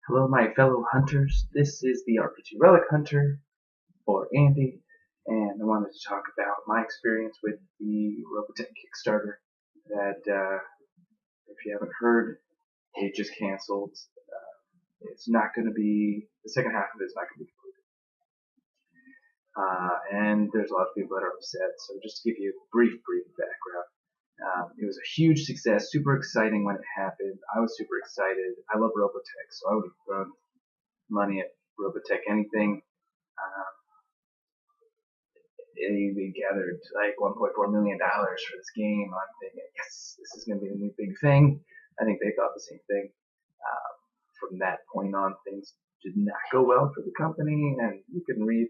Hello, my fellow hunters. This is the RPG Relic Hunter, or Andy, and I wanted to talk about my experience with the RoboTech KickStarter. That, if you haven't heard, it just canceled. It's not going to be, the second half of it is not going to be completed. And there's a lot of people that are upset, so just to give you a brief background. It was a huge success, super exciting when it happened. I was super excited. I love RoboTech, so I would have thrown money at RoboTech anything. Um, they gathered like $1.4 million for this game. I'm thinking, yes, this is going to be a new big thing. I think they thought the same thing. From that point on, things did not go well for the company, and you can read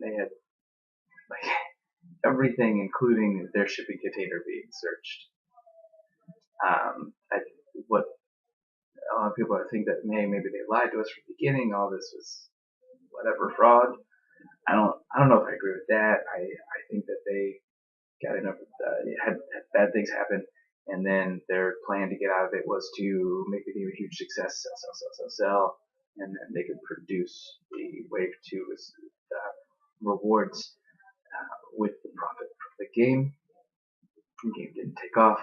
they had like everything, including their shipping container being searched. What a lot of people think that maybe they lied to us from the beginning. All this was whatever fraud. I don't know if I agree with that. I think that they got enough, had bad things happen, and then their plan to get out of it was to make the game a huge success, sell, and then they could produce the Wave 2 as rewards with the profit from the game. The game didn't take off,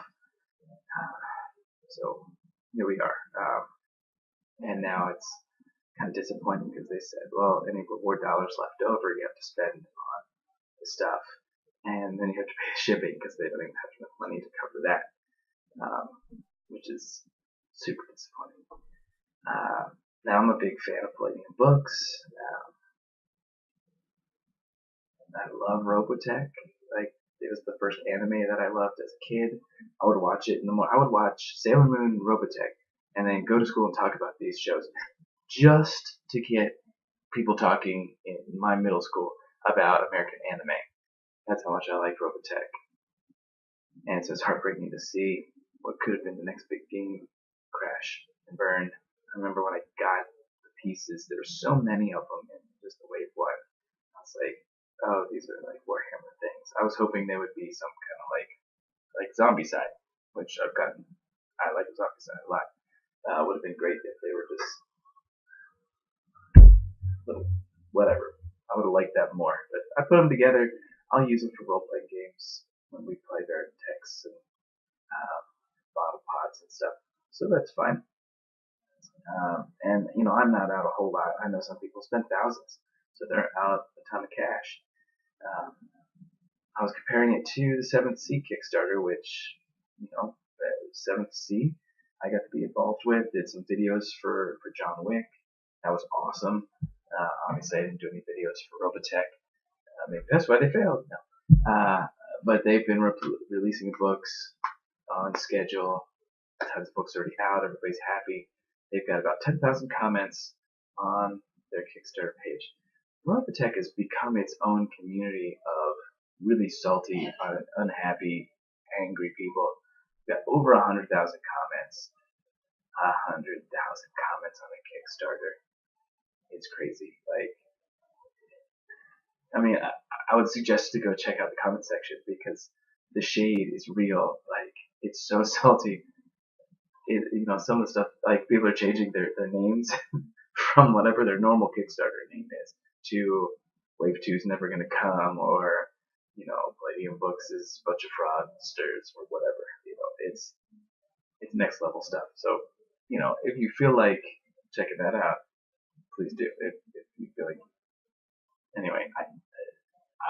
so here we are. And now it's kind of disappointing because they said, well, any reward dollars left over you have to spend on the stuff, and then you have to pay shipping because they don't even have enough money to cover that, which is super disappointing. Now I'm a big fan of Palladium books. I love Robotech. Like, it was the first anime that I loved as a kid. I would watch it in the morning. I would watch Sailor Moon and Robotech, and then go to school and talk about these shows, just to get people talking in my middle school about American anime. That's how much I liked Robotech. And so it's heartbreaking to see what could have been the next big game crash and burn. I remember when I got the pieces, there were so many of them in just the Wave 1. I was like, oh, these are like Warhammer things. I was hoping they would be some kind of like Zombicide, which I've gotten. I like Zombicide a lot. Would have been great if they were just little whatever. I would have liked that more. But I put them together. I'll use them for role-playing games when we play Veritechs and bottle pods and stuff. So that's fine. And I'm not out a whole lot. I know some people spend thousands, so they're out a ton of cash. I was comparing it to the 7th Sea Kickstarter, which, the 7th Sea I got to be involved with. Did some videos for John Wick. That was awesome. Obviously, I didn't do any videos for Robotech. Maybe that's why they failed. No. But they've been releasing books on schedule. Tons of books already out. Everybody's happy. They've got about 10,000 comments on their Kickstarter page. Robotech has become its own community of really salty, unhappy, angry people. We've got over 100,000 comments. 100,000 comments on a Kickstarter. It's crazy. I would suggest to go check out the comment section because the shade is real. It's so salty. Some of the stuff, people are changing their names from whatever their normal Kickstarter name is to Wave 2's never gonna come, or Palladium Books is a bunch of fraudsters or whatever. It's next level stuff. So, if you feel like checking that out, please do. If you feel like, anyway,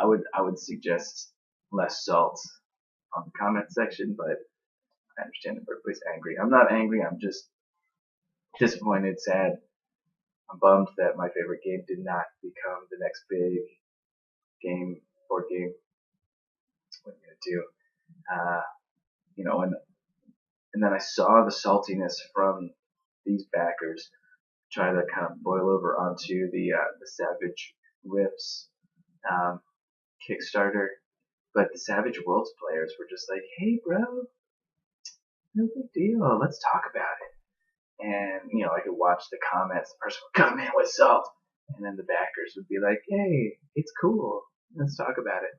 I would suggest less salt on the comment section, but I understand if everybody's angry. I'm not angry. I'm just disappointed, sad. I'm bummed that my favorite game did not become the next big board game. What are you gonna do? And then I saw the saltiness from these backers try to kind of boil over onto the Savage Riffs Kickstarter, but the Savage Worlds players were just like, "Hey, bro, no big deal. Let's talk about it." And I could watch the comments. The person would come in with salt, and then the backers would be like, "Hey, it's cool. Let's talk about it."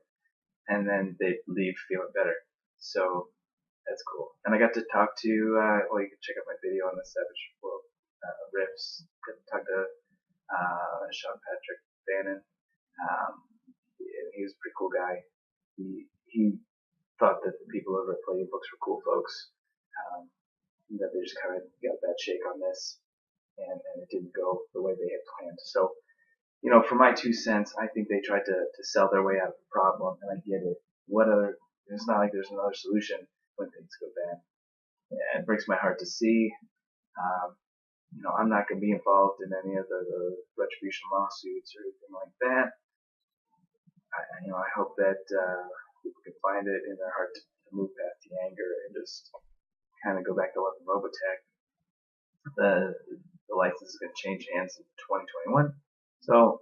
And then they'd leave feeling better. So that's cool. And I got to talk to. You can check out my video on the Savage World riffs. Talked to Sean Patrick Bannon. And he was a pretty cool guy. He thought that the people over at Palladium Books were cool folks. That they just kind of got a bad shake on this, and it didn't go the way they had planned. So, for my 2 cents, I think they tried to sell their way out of the problem, and I get it. It's not like there's another solution when things go bad. Yeah, it breaks my heart to see. I'm not going to be involved in any of the retribution lawsuits or anything like that. I hope that people can find it in their heart to move past the anger and just kind of go back to loving RoboTech. The license is going to change hands in 2021, so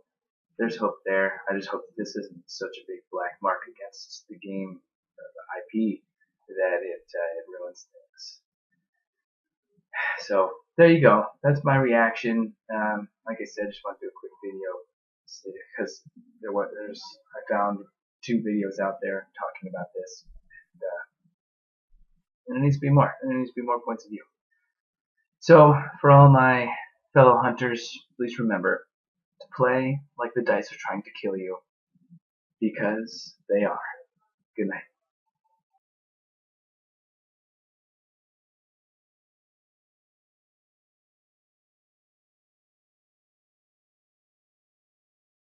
there's hope there. I just hope that this isn't such a big black mark against the game, the IP, that it ruins things. So there you go. That's my reaction. Like I said, just want to do a quick video because I found 2 videos out there talking about this, and there needs to be more. There needs to be more points of view. So for all my fellow hunters, please remember to play like the dice are trying to kill you, because they are. Good night.